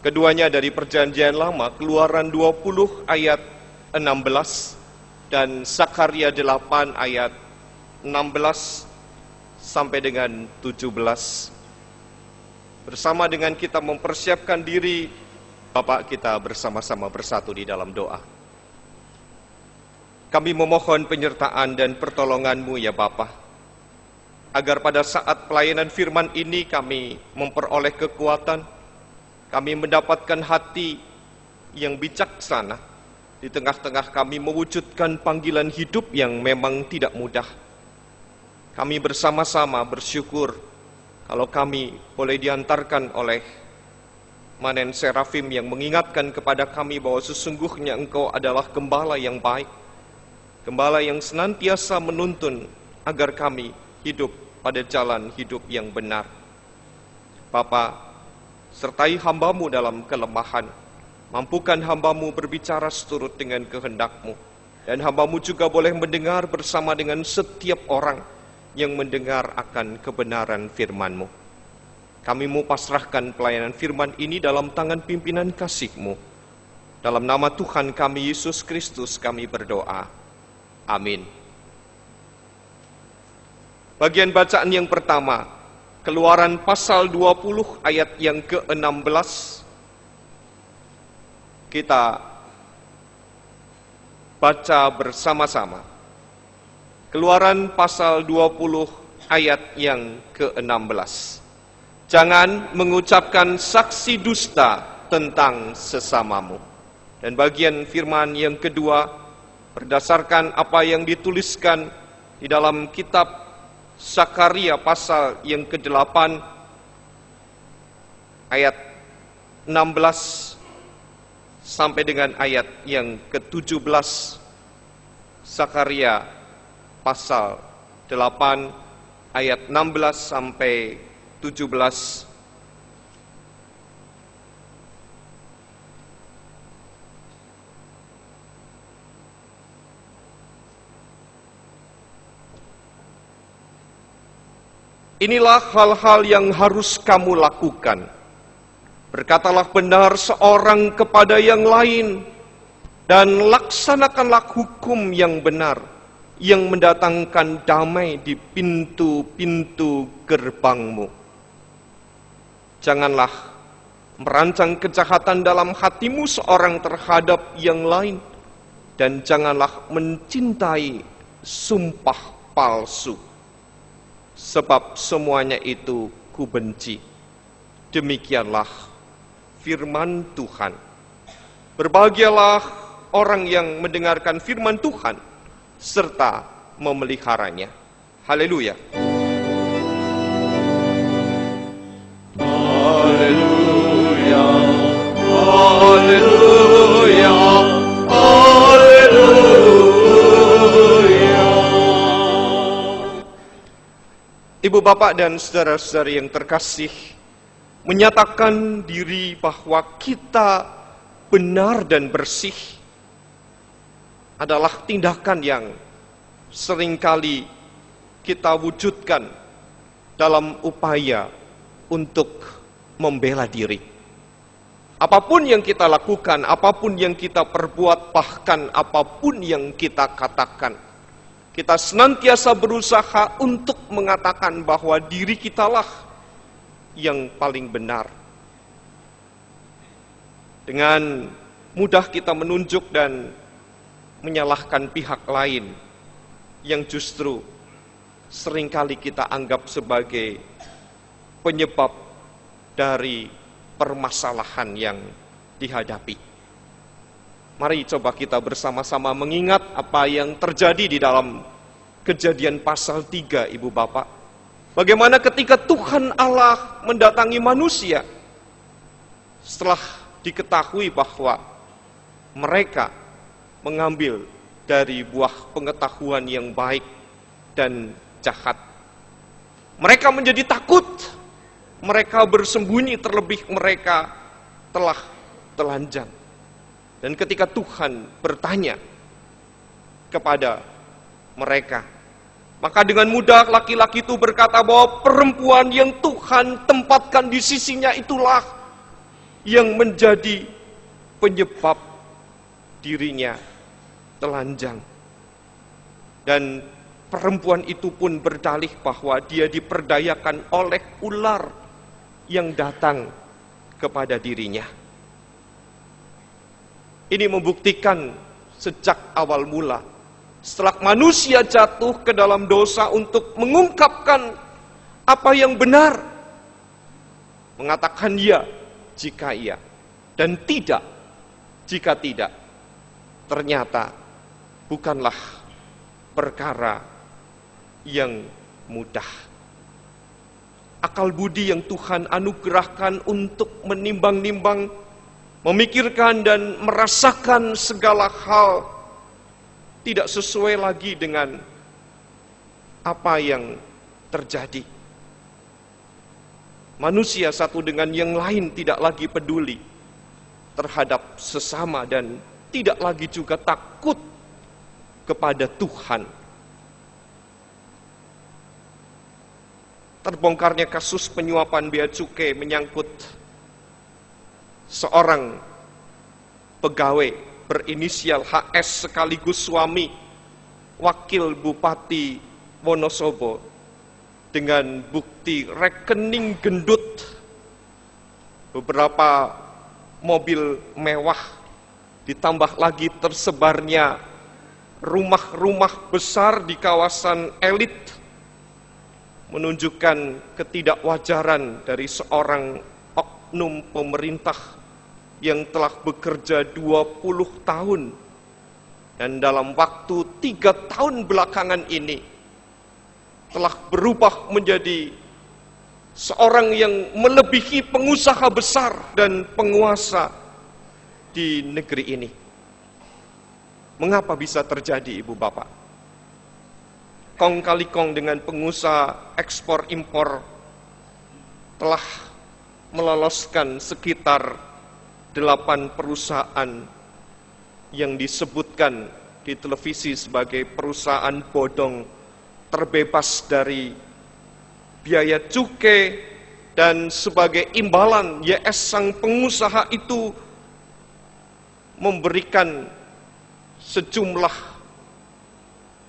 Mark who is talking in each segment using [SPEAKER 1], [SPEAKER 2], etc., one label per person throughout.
[SPEAKER 1] Keduanya dari Perjanjian Lama, Keluaran 20 ayat 16 dan Zakaria 8 ayat 16 sampai dengan 17. Bersama dengan kita mempersiapkan diri, Bapak, kita bersama-sama bersatu di dalam doa. Kami memohon penyertaan dan pertolongan-Mu ya Bapa, agar pada saat pelayanan firman ini kami memperoleh kekuatan, kami mendapatkan hati yang bijaksana, di tengah-tengah kami mewujudkan panggilan hidup yang memang tidak mudah. Kami bersama-sama bersyukur kalau kami boleh diantarkan oleh Manen Serafim yang mengingatkan kepada kami bahwa sesungguhnya Engkau adalah gembala yang baik, gembala yang senantiasa menuntun agar kami hidup pada jalan hidup yang benar. Bapa, sertai hamba-Mu dalam kelemahan, mampukan hamba-Mu berbicara seturut dengan kehendak-Mu, dan hamba-Mu juga boleh mendengar bersama dengan setiap orang yang mendengar akan kebenaran firman-Mu. Kami mau pasrahkan pelayanan firman ini dalam tangan pimpinan kasih-Mu. Dalam nama Tuhan kami Yesus Kristus kami berdoa. Amin. Bagian bacaan yang pertama, Keluaran pasal 20 ayat yang ke-16. Kita baca bersama-sama. Keluaran pasal 20 ayat yang ke-16. Jangan mengucapkan saksi dusta tentang sesamamu. Dan bagian firman yang kedua, berdasarkan apa yang dituliskan di dalam kitab Zakaria pasal yang ke-8 ayat 16 sampai dengan ayat yang ke-17. Zakaria pasal 8 ayat 16 sampai 17. Inilah hal-hal yang harus kamu lakukan. Berkatalah benar seorang kepada yang lain, dan laksanakanlah hukum yang benar, yang mendatangkan damai di pintu-pintu gerbangmu. Janganlah merancang kejahatan dalam hatimu seorang terhadap yang lain, dan janganlah mencintai sumpah palsu. Sebab semuanya itu kubenci. Demikianlah firman Tuhan. Berbahagialah orang yang mendengarkan firman Tuhan serta memeliharanya. Haleluya.
[SPEAKER 2] Haleluya. Haleluya. Haleluya.
[SPEAKER 1] Ibu bapak dan saudara-saudari yang terkasih, menyatakan diri bahwa kita benar dan bersih adalah tindakan yang seringkali kita wujudkan dalam upaya untuk membela diri. Apapun yang kita lakukan, apapun yang kita perbuat, bahkan apapun yang kita katakan, kita senantiasa berusaha untuk mengatakan bahwa diri kitalah yang paling benar. Dengan mudah kita menunjuk dan menyalahkan pihak lain yang justru seringkali kita anggap sebagai penyebab dari permasalahan yang dihadapi. Mari coba kita bersama-sama mengingat apa yang terjadi di dalam Kejadian pasal 3, Ibu Bapak. Bagaimana ketika Tuhan Allah mendatangi manusia setelah diketahui bahwa mereka mengambil dari buah pengetahuan yang baik dan jahat. Mereka menjadi takut, mereka bersembunyi, terlebih mereka telah telanjang. Dan ketika Tuhan bertanya kepada mereka, maka dengan mudah laki-laki itu berkata bahwa perempuan yang Tuhan tempatkan di sisinya itulah yang menjadi penyebab dirinya telanjang. Dan perempuan itu pun berdalih bahwa dia diperdayakan oleh ular yang datang kepada dirinya. Ini membuktikan sejak awal mula, setelah manusia jatuh ke dalam dosa, untuk mengungkapkan apa yang benar, mengatakan ya jika iya, dan tidak jika tidak, ternyata bukanlah perkara yang mudah. Akal budi yang Tuhan anugerahkan untuk menimbang-nimbang, memikirkan dan merasakan segala hal tidak sesuai lagi dengan apa yang terjadi. Manusia satu dengan yang lain tidak lagi peduli terhadap sesama dan tidak lagi juga takut kepada Tuhan. Terbongkarnya kasus penyuapan bea cukai menyangkut seorang pegawai berinisial HS sekaligus suami wakil Bupati Wonosobo dengan bukti rekening gendut, beberapa mobil mewah, ditambah lagi tersebarnya rumah-rumah besar di kawasan elit, menunjukkan ketidakwajaran dari seorang oknum pemerintah yang telah bekerja 20 tahun dan dalam waktu 3 tahun belakangan ini telah berubah menjadi seorang yang melebihi pengusaha besar dan penguasa di negeri ini. Mengapa bisa terjadi, Ibu Bapak? Kong kali kong dengan pengusaha ekspor impor telah meloloskan sekitar 8 perusahaan yang disebutkan di televisi sebagai perusahaan bodong, terbebas dari biaya cukai, dan sebagai imbalan YS sang pengusaha itu memberikan sejumlah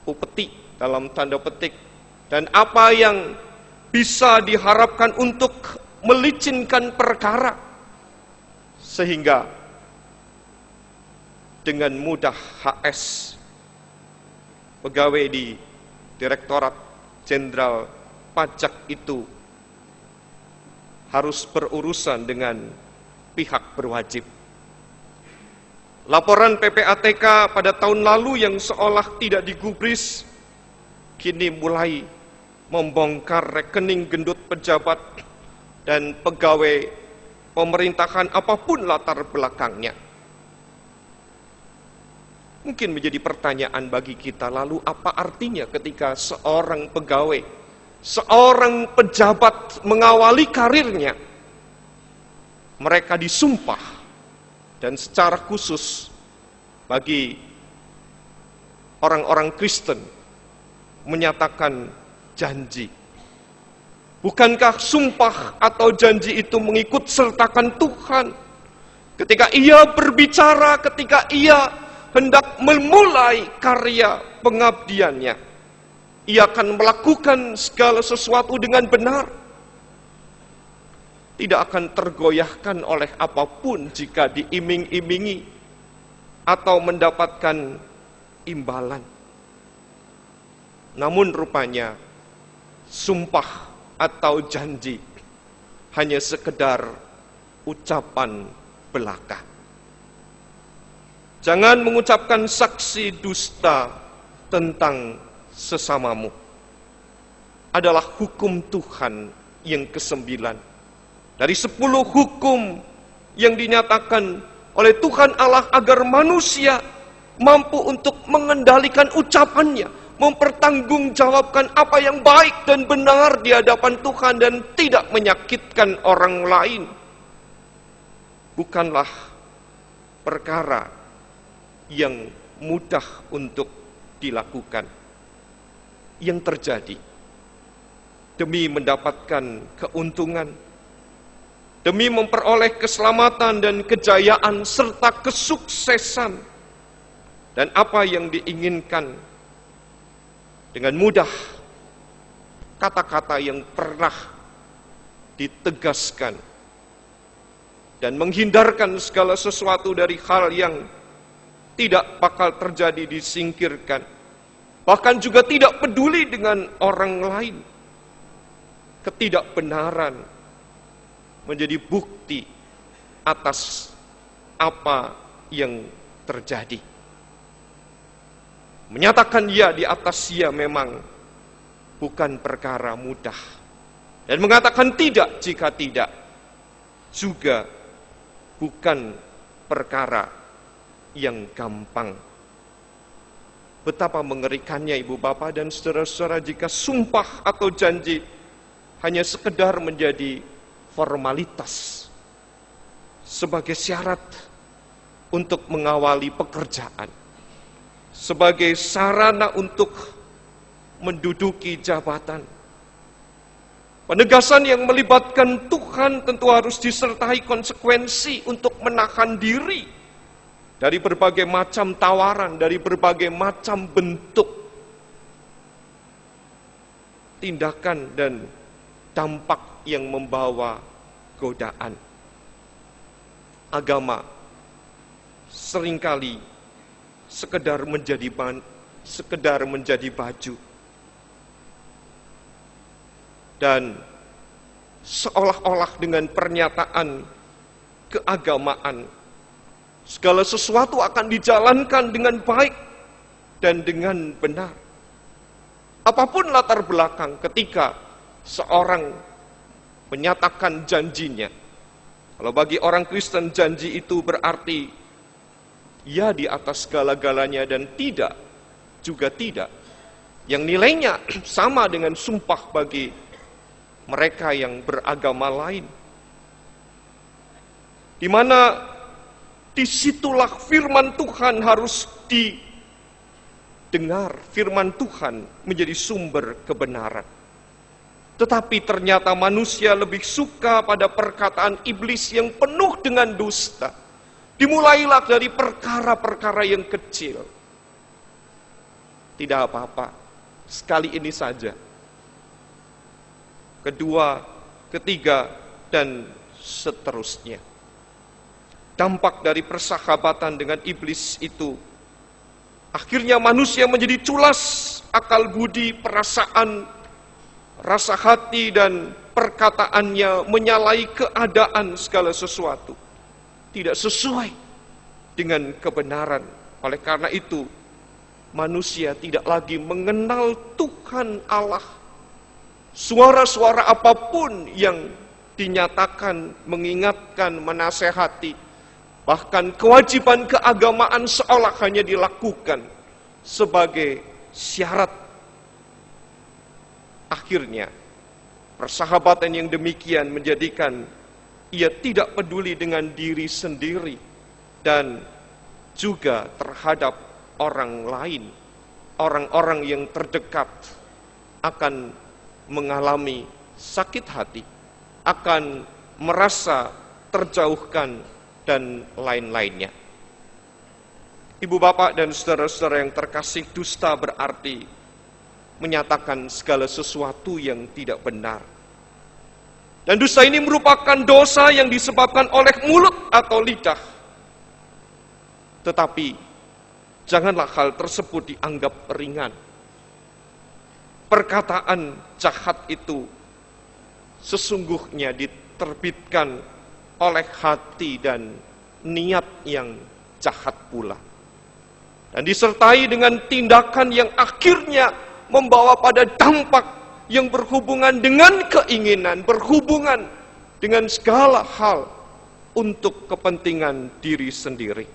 [SPEAKER 1] upeti dalam tanda petik, dan apa yang bisa diharapkan untuk melicinkan perkara, sehingga dengan mudah HS, pegawai di Direktorat Jenderal Pajak itu, harus berurusan dengan pihak berwajib. Laporan PPATK pada tahun lalu yang seolah tidak digubris, kini mulai membongkar rekening gendut pejabat dan pegawai pemerintahan apapun latar belakangnya. Mungkin menjadi pertanyaan bagi kita, lalu apa artinya ketika seorang pegawai, seorang pejabat mengawali karirnya, mereka disumpah, dan secara khusus bagi orang-orang Kristen menyatakan janji. Bukankah sumpah atau janji itu mengikut sertakan Tuhan? Ketika ia berbicara, ketika ia hendak memulai karya pengabdiannya, ia akan melakukan segala sesuatu dengan benar. Tidak akan tergoyahkan oleh apapun jika diiming-imingi atau mendapatkan imbalan. Namun rupanya sumpah atau janji hanya sekedar ucapan belaka. Jangan mengucapkan saksi dusta tentang sesamamu. Adalah hukum Tuhan yang ke-9. Dari 10 hukum yang dinyatakan oleh Tuhan Allah agar manusia mampu untuk mengendalikan ucapannya, mempertanggungjawabkan apa yang baik dan benar di hadapan Tuhan dan tidak menyakitkan orang lain, bukanlah perkara yang mudah untuk dilakukan. Yang terjadi demi mendapatkan keuntungan, demi memperoleh keselamatan dan kejayaan serta kesuksesan. Dan apa yang diinginkan dengan mudah, kata-kata yang pernah ditegaskan dan menghindarkan segala sesuatu dari hal yang tidak bakal terjadi disingkirkan. Bahkan juga tidak peduli dengan orang lain. Ketidakbenaran menjadi bukti atas apa yang terjadi. Menyatakan ya di atas ya memang bukan perkara mudah. Dan mengatakan tidak jika tidak juga bukan perkara yang gampang. Betapa mengerikannya ibu bapak dan saudara-saudara jika sumpah atau janji hanya sekedar menjadi formalitas sebagai syarat untuk mengawali pekerjaan, sebagai sarana untuk menduduki jabatan. Penegasan yang melibatkan Tuhan tentu harus disertai konsekuensi untuk menahan diri dari berbagai macam tawaran, dari berbagai macam bentuk tindakan dan dampak yang membawa godaan. Agama seringkali sekedar menjadi baju. Dan seolah-olah dengan pernyataan keagamaan, segala sesuatu akan dijalankan dengan baik dan dengan benar. Apapun latar belakang ketika seorang menyatakan janjinya. Kalau bagi orang Kristen janji itu berarti ya di atas segala-galanya dan tidak juga tidak. Yang nilainya sama dengan sumpah bagi mereka yang beragama lain. Di mana disitulah firman Tuhan harus didengar. Firman Tuhan menjadi sumber kebenaran. Tetapi ternyata manusia lebih suka pada perkataan iblis yang penuh dengan dusta. Dimulailah dari perkara-perkara yang kecil. Tidak apa-apa, sekali ini saja. Kedua, ketiga, dan seterusnya. Dampak dari persahabatan dengan iblis itu, akhirnya manusia menjadi culas akal budi, perasaan, rasa hati, dan perkataannya menyalahi keadaan segala sesuatu. Tidak sesuai dengan kebenaran. Oleh karena itu, manusia tidak lagi mengenal Tuhan Allah. Suara-suara apapun yang dinyatakan, mengingatkan, menasehati, bahkan kewajiban keagamaan seolah hanya dilakukan sebagai syarat. Akhirnya, persahabatan yang demikian menjadikan ia tidak peduli dengan diri sendiri dan juga terhadap orang lain. Orang-orang yang terdekat akan mengalami sakit hati, akan merasa terjauhkan, dan lain-lainnya. Ibu bapak dan saudara-saudara yang terkasih, dusta berarti menyatakan segala sesuatu yang tidak benar. Dan dusta ini merupakan dosa yang disebabkan oleh mulut atau lidah. Tetapi janganlah hal tersebut dianggap ringan. Perkataan jahat itu sesungguhnya diterbitkan oleh hati dan niat yang jahat pula. Dan disertai dengan tindakan yang akhirnya membawa pada dampak yang berhubungan dengan keinginan, berhubungan dengan segala hal untuk kepentingan diri sendiri.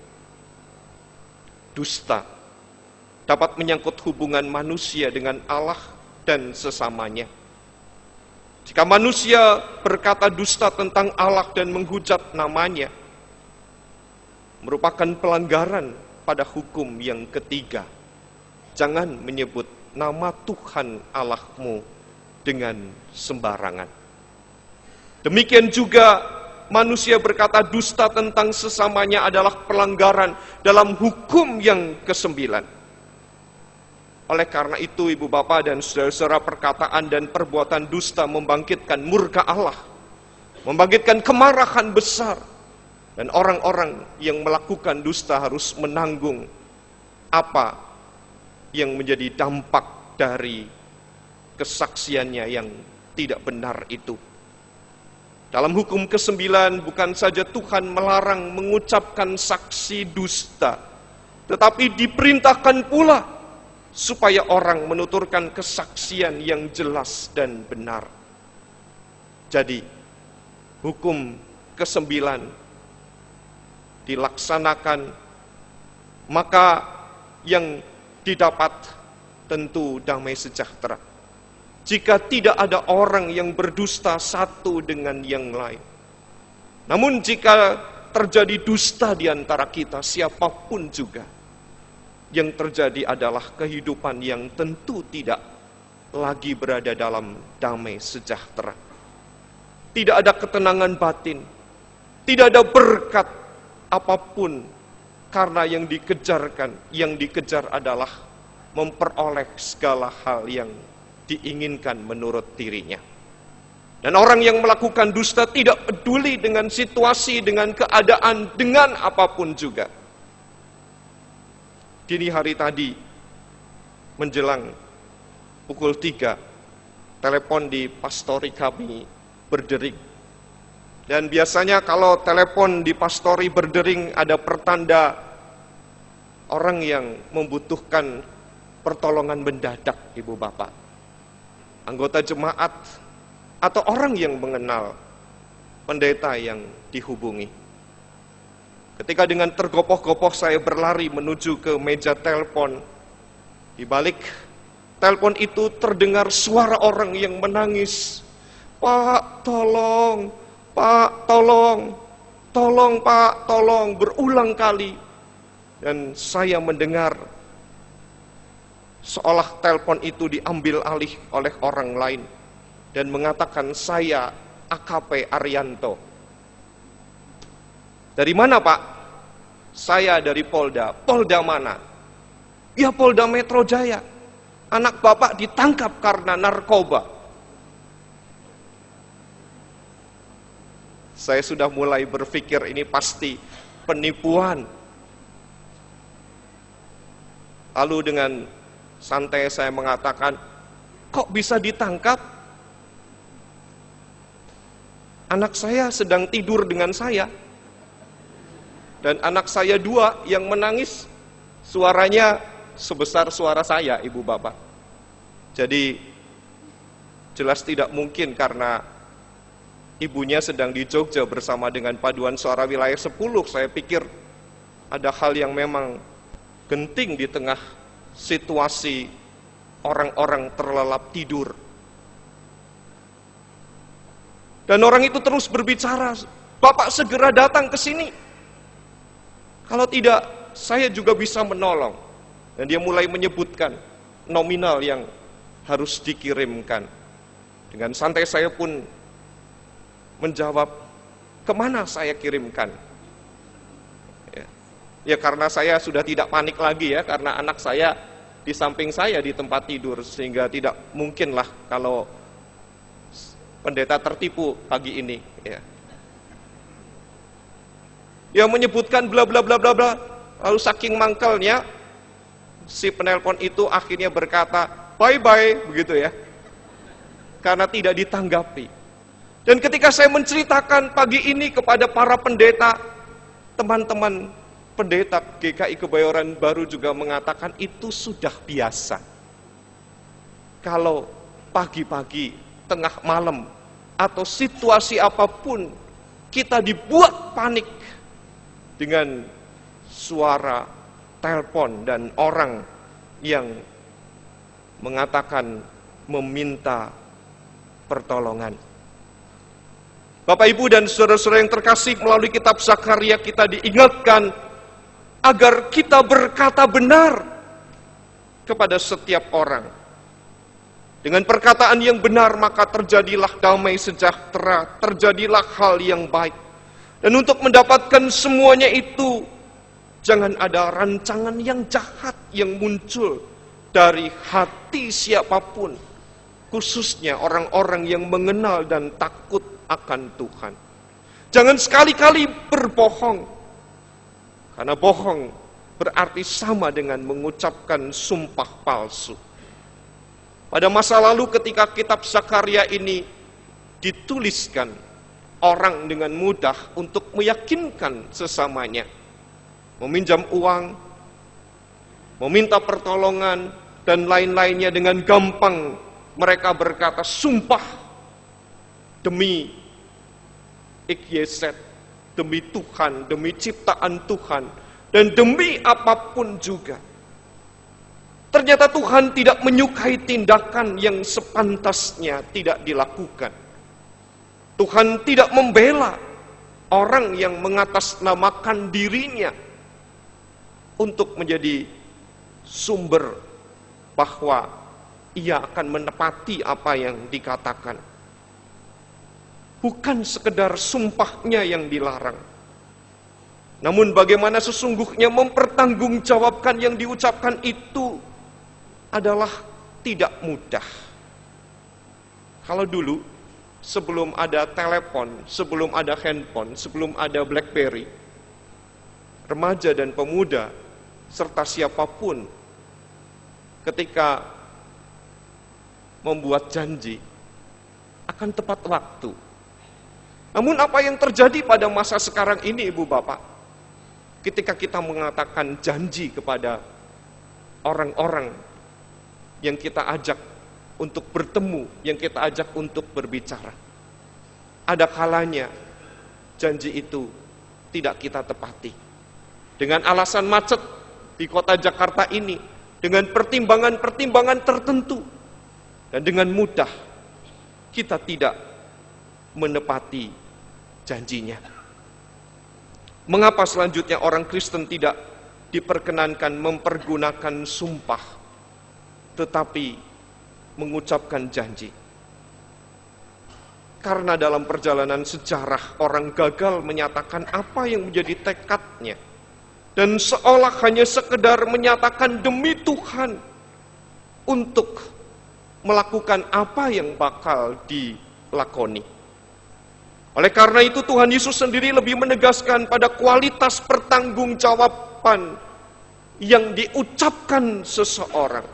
[SPEAKER 1] Dusta dapat menyangkut hubungan manusia dengan Allah dan sesamanya. Jika manusia berkata dusta tentang Allah dan menghujat namanya, merupakan pelanggaran pada hukum yang ketiga. Jangan menyebut nama Tuhan Allahmu dengan sembarangan. Demikian juga manusia berkata dusta tentang sesamanya adalah pelanggaran dalam hukum yang ke-9. Oleh karena itu, ibu bapak dan saudara-saudara, perkataan dan perbuatan dusta membangkitkan murka Allah, membangkitkan kemarahan besar, dan orang-orang yang melakukan dusta harus menanggung apa yang menjadi dampak dari kesaksiannya yang tidak benar itu. Dalam hukum ke-9, bukan saja Tuhan melarang mengucapkan saksi dusta, tetapi diperintahkan pula supaya orang menuturkan kesaksian yang jelas dan benar. Jadi, hukum ke-9 dilaksanakan, maka yang didapat tentu damai sejahtera. Jika tidak ada orang yang berdusta satu dengan yang lain. Namun jika terjadi dusta di antara kita, siapapun juga, yang terjadi adalah kehidupan yang tentu tidak lagi berada dalam damai sejahtera. Tidak ada ketenangan batin, tidak ada berkat apapun, karena yang dikejar adalah memperoleh segala hal yang diinginkan menurut dirinya. Dan orang yang melakukan dusta tidak peduli dengan situasi, dengan keadaan, dengan apapun juga. Dini hari tadi, menjelang pukul 3, telepon di pastori kami berdering. Dan biasanya kalau telepon di pastori berdering ada pertanda orang yang membutuhkan pertolongan mendadak, ibu bapak. Anggota jemaat atau orang yang mengenal pendeta yang dihubungi. Ketika dengan tergopoh-gopoh saya berlari menuju ke meja telepon, di balik telepon itu terdengar suara orang yang menangis. Pak, tolong, Pak, tolong, tolong Pak, tolong, berulang kali. Dan saya mendengar seolah telepon itu diambil alih oleh orang lain dan mengatakan, saya AKP Arianto. Dari mana Pak? Saya dari Polda. Polda mana? Ya Polda Metro Jaya. Anak Bapak ditangkap karena narkoba. Saya sudah mulai berpikir ini pasti penipuan. Lalu dengan santai saya mengatakan, kok bisa ditangkap? Anak saya sedang tidur dengan saya. Dan anak saya 2 yang menangis, suaranya sebesar suara saya, ibu bapak. Jadi, jelas tidak mungkin karena ibunya sedang di Jogja bersama dengan Paduan Suara Wilayah 10. Saya pikir ada hal yang memang genting di tengah situasi orang-orang terlelap tidur. Dan orang itu terus berbicara, Bapak segera datang ke sini. Kalau tidak, saya juga bisa menolong. Dan dia mulai menyebutkan nominal yang harus dikirimkan. Dengan santai saya pun menjawab, kemana saya kirimkan? Ya karena saya sudah tidak panik lagi ya, karena anak saya di samping saya di tempat tidur, sehingga tidak mungkinlah kalau pendeta tertipu pagi ini. Ya menyebutkan bla bla bla bla bla, lalu saking mangkelnya si penelpon itu akhirnya berkata bye bye begitu ya, karena tidak ditanggapi. Dan ketika saya menceritakan pagi ini kepada para pendeta, teman-teman pendeta GKI Kebayoran Baru juga mengatakan itu sudah biasa. Kalau pagi-pagi, tengah malam, atau situasi apapun, kita dibuat panik dengan suara telepon dan orang yang mengatakan meminta pertolongan. Bapak, Ibu, dan saudara-saudara yang terkasih, melalui kitab Zakaria kita diingatkan agar kita berkata benar kepada setiap orang. Dengan perkataan yang benar, maka terjadilah damai sejahtera, terjadilah hal yang baik. Dan untuk mendapatkan semuanya itu, jangan ada rancangan yang jahat yang muncul dari hati siapapun, khususnya orang-orang yang mengenal dan takut akan Tuhan. Jangan sekali-kali berbohong, karena bohong berarti sama dengan mengucapkan sumpah palsu. Pada masa lalu ketika kitab Zakaria ini dituliskan, orang dengan mudah untuk meyakinkan sesamanya, meminjam uang, meminta pertolongan, dan lain-lainnya dengan gampang mereka berkata sumpah demi Ikyeset, demi Tuhan, demi ciptaan Tuhan, dan demi apapun juga. Ternyata Tuhan tidak menyukai tindakan yang sepantasnya tidak dilakukan. Tuhan tidak membela orang yang mengatasnamakan dirinya untuk menjadi sumber bahwa ia akan menepati apa yang dikatakan. Bukan sekedar sumpahnya yang dilarang, namun bagaimana sesungguhnya mempertanggungjawabkan yang diucapkan itu adalah tidak mudah. Kalau dulu, sebelum ada telepon, sebelum ada handphone, sebelum ada BlackBerry, remaja dan pemuda, serta siapapun, ketika membuat janji, akan tepat waktu. Namun apa yang terjadi pada masa sekarang ini, Ibu Bapak, ketika kita mengatakan janji kepada orang-orang yang kita ajak untuk bertemu, yang kita ajak untuk berbicara, ada kalanya janji itu tidak kita tepati. Dengan alasan macet di kota Jakarta ini, dengan pertimbangan-pertimbangan tertentu, dan dengan mudah kita tidak menepati janjinya. Mengapa selanjutnya orang Kristen tidak diperkenankan mempergunakan sumpah, tetapi mengucapkan janji? Karena dalam perjalanan sejarah orang gagal menyatakan apa yang menjadi tekadnya, dan seolah hanya sekedar menyatakan demi Tuhan untuk melakukan apa yang bakal dilakoni. Oleh karena itu Tuhan Yesus sendiri lebih menegaskan pada kualitas pertanggungjawaban yang diucapkan seseorang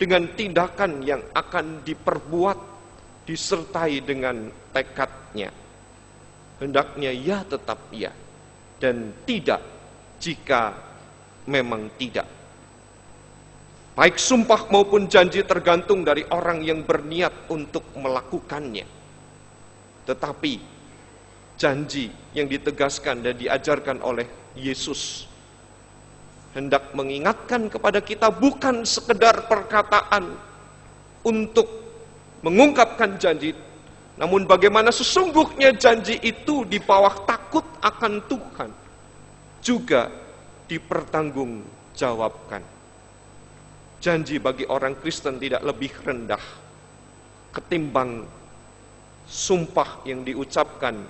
[SPEAKER 1] dengan tindakan yang akan diperbuat, disertai dengan tekadnya. Hendaknya ya tetap ya, dan tidak jika memang tidak. Baik sumpah maupun janji tergantung dari orang yang berniat untuk melakukannya. Tetapi janji yang ditegaskan dan diajarkan oleh Yesus hendak mengingatkan kepada kita bukan sekedar perkataan untuk mengungkapkan janji, namun bagaimana sesungguhnya janji itu di bawah takut akan Tuhan juga dipertanggungjawabkan. Janji bagi orang Kristen tidak lebih rendah ketimbang sumpah yang diucapkan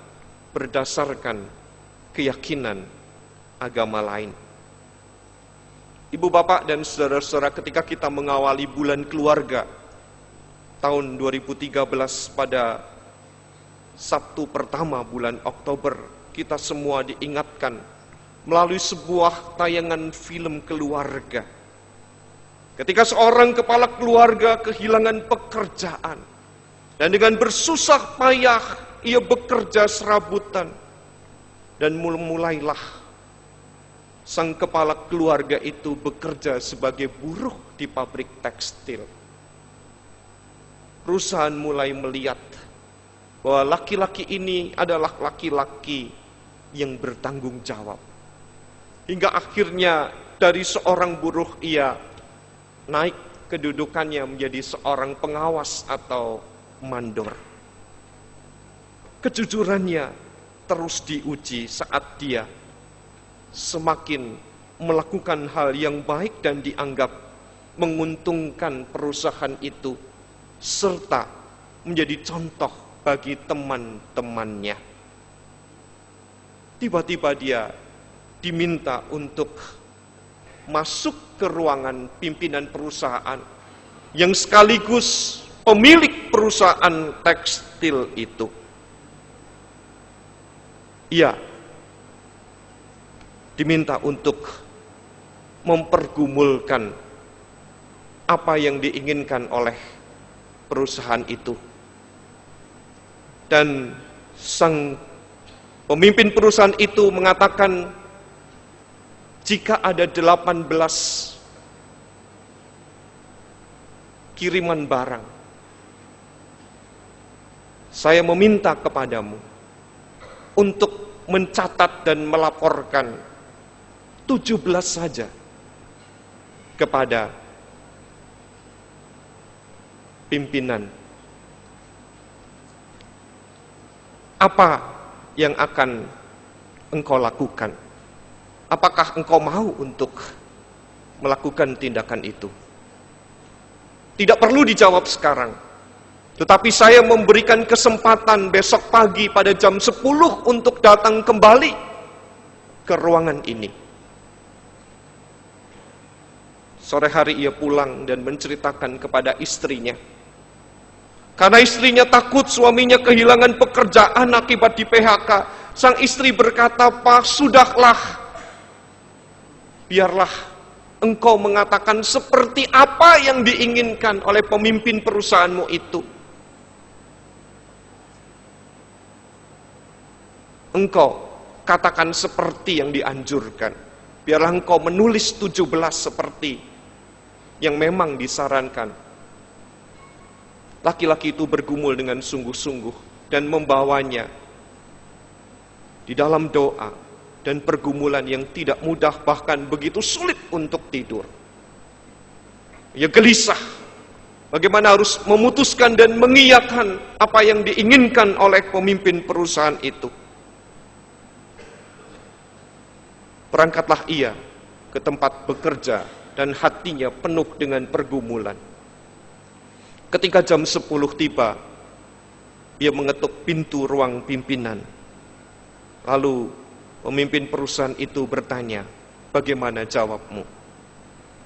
[SPEAKER 1] berdasarkan keyakinan agama lain. Ibu bapak dan saudara-saudara, ketika kita mengawali bulan keluarga tahun 2013 pada Sabtu pertama bulan Oktober, kita semua diingatkan melalui sebuah tayangan film keluarga. Ketika seorang kepala keluarga kehilangan pekerjaan dan dengan bersusah payah ia bekerja serabutan, dan mulailah sang kepala keluarga itu bekerja sebagai buruh di pabrik tekstil. Perusahaan mulai melihat bahwa laki-laki ini adalah laki-laki yang bertanggung jawab. Hingga akhirnya dari seorang buruh ia naik kedudukannya menjadi seorang pengawas atau mandor. Kejujurannya terus diuji saat dia semakin melakukan hal yang baik dan dianggap menguntungkan perusahaan itu, serta menjadi contoh bagi teman-temannya. tiba-tiba dia diminta untuk masuk ke ruangan pimpinan perusahaan yang sekaligus pemilik perusahaan tekstil itu. Ia diminta untuk mempergumulkan apa yang diinginkan oleh perusahaan itu. Dan sang pemimpin perusahaan itu mengatakan, jika ada 18 kiriman barang, saya meminta kepadamu untuk mencatat dan melaporkan 17 saja kepada pimpinan. Apa yang akan engkau lakukan? Apakah engkau mau untuk melakukan tindakan itu? Tidak perlu dijawab sekarang, tetapi saya memberikan kesempatan besok pagi pada jam 10 untuk datang kembali ke ruangan ini. Sore hari ia pulang dan menceritakan kepada istrinya. Karena istrinya takut suaminya kehilangan pekerjaan akibat di PHK, sang istri berkata, "Pak, sudahlah. Biarlah engkau mengatakan seperti apa yang diinginkan oleh pemimpin perusahaanmu itu. Engkau katakan seperti yang dianjurkan. Biarlah engkau menulis 17 seperti yang memang disarankan." Laki-laki itu bergumul dengan sungguh-sungguh dan membawanya di dalam doa dan pergumulan yang tidak mudah, bahkan begitu sulit untuk tidur. Ia gelisah bagaimana harus memutuskan dan mengiyakan apa yang diinginkan oleh pemimpin perusahaan itu. Berangkatlah ia ke tempat bekerja dan hatinya penuh dengan pergumulan. Ketika jam 10 tiba, ia mengetuk pintu ruang pimpinan. Lalu pemimpin perusahaan itu bertanya, "Bagaimana jawabmu?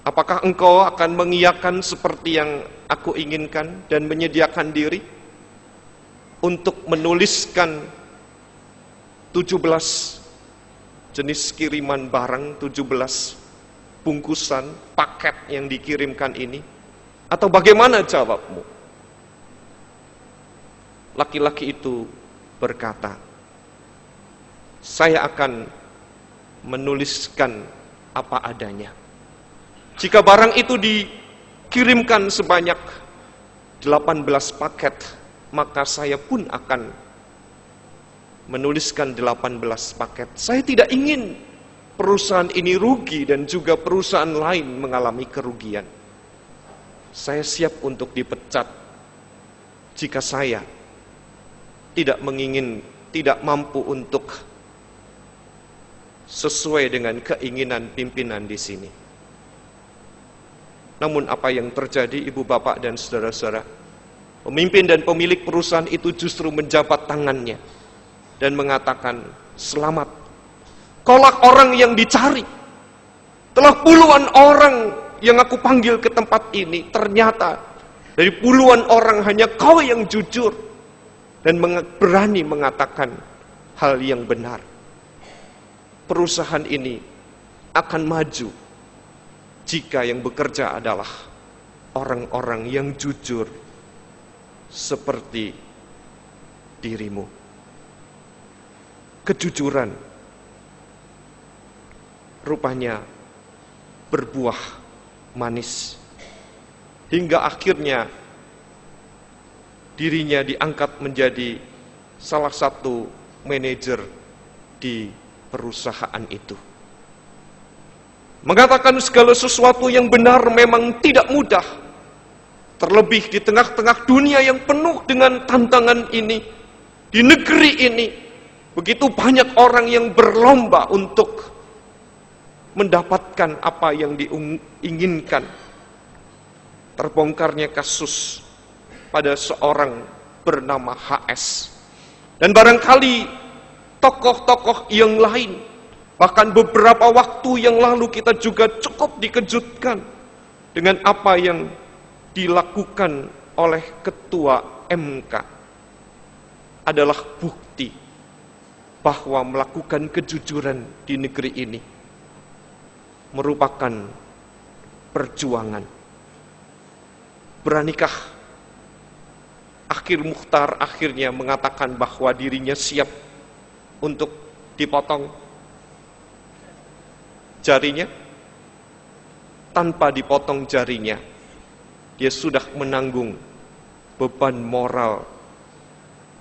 [SPEAKER 1] Apakah engkau akan mengiyakan seperti yang aku inginkan dan menyediakan diri untuk menuliskan 17 jenis kiriman barang, 17 bungkusan paket yang dikirimkan ini? Atau bagaimana jawabmu?" Laki-laki itu berkata, "Saya akan menuliskan apa adanya. Jika barang itu dikirimkan sebanyak 18 paket, maka saya pun akan menuliskan 18 paket. Saya tidak ingin perusahaan ini rugi dan juga perusahaan lain mengalami kerugian. Saya siap untuk dipecat jika saya tidak mampu untuk sesuai dengan keinginan pimpinan di sini." Namun apa yang terjadi, ibu bapak dan saudara-saudara? Pemimpin dan pemilik perusahaan itu justru menjabat tangannya dan mengatakan, "Selamat, kaulah orang yang dicari. Telah puluhan orang yang aku panggil ke tempat ini, ternyata dari puluhan orang hanya kau yang jujur dan berani mengatakan hal yang benar. Perusahaan ini akan maju jika yang bekerja adalah orang-orang yang jujur seperti dirimu." Kejujuran rupanya berbuah manis, hingga akhirnya dirinya diangkat menjadi salah satu manajer di perusahaan itu. Mengatakan segala sesuatu yang benar memang tidak mudah, terlebih di tengah-tengah dunia yang penuh dengan tantangan ini. Di negeri ini begitu banyak orang yang berlomba untuk mendapatkan apa yang diinginkan. Terbongkarnya kasus pada seorang bernama HS. Dan barangkali tokoh-tokoh yang lain. Bahkan beberapa waktu yang lalu kita juga cukup dikejutkan dengan apa yang dilakukan oleh Ketua MK. Adalah bukti bahwa melakukan kejujuran di negeri ini merupakan perjuangan. Beranikah Akhil Mukhtar akhirnya mengatakan bahwa dirinya siap untuk dipotong jarinya? Tanpa dipotong jarinya, dia sudah menanggung beban moral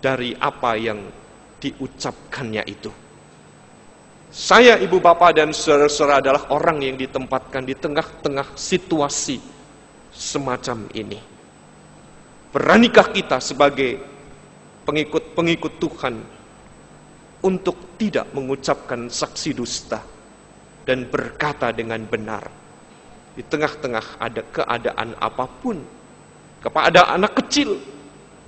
[SPEAKER 1] dari apa yang diucapkannya itu. Saya, ibu bapak dan saudara-saudara adalah orang yang ditempatkan di tengah-tengah situasi semacam ini. Beranikah kita sebagai pengikut-pengikut Tuhan untuk tidak mengucapkan saksi dusta dan berkata dengan benar di tengah-tengah ada keadaan apapun, kepada anak kecil,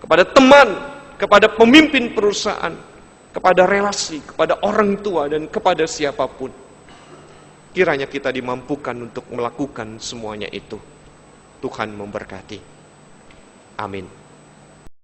[SPEAKER 1] kepada teman, kepada pemimpin perusahaan, kepada relasi, kepada orang tua, dan kepada siapapun. Kiranya kita dimampukan untuk melakukan semuanya itu. Tuhan memberkati. Amin.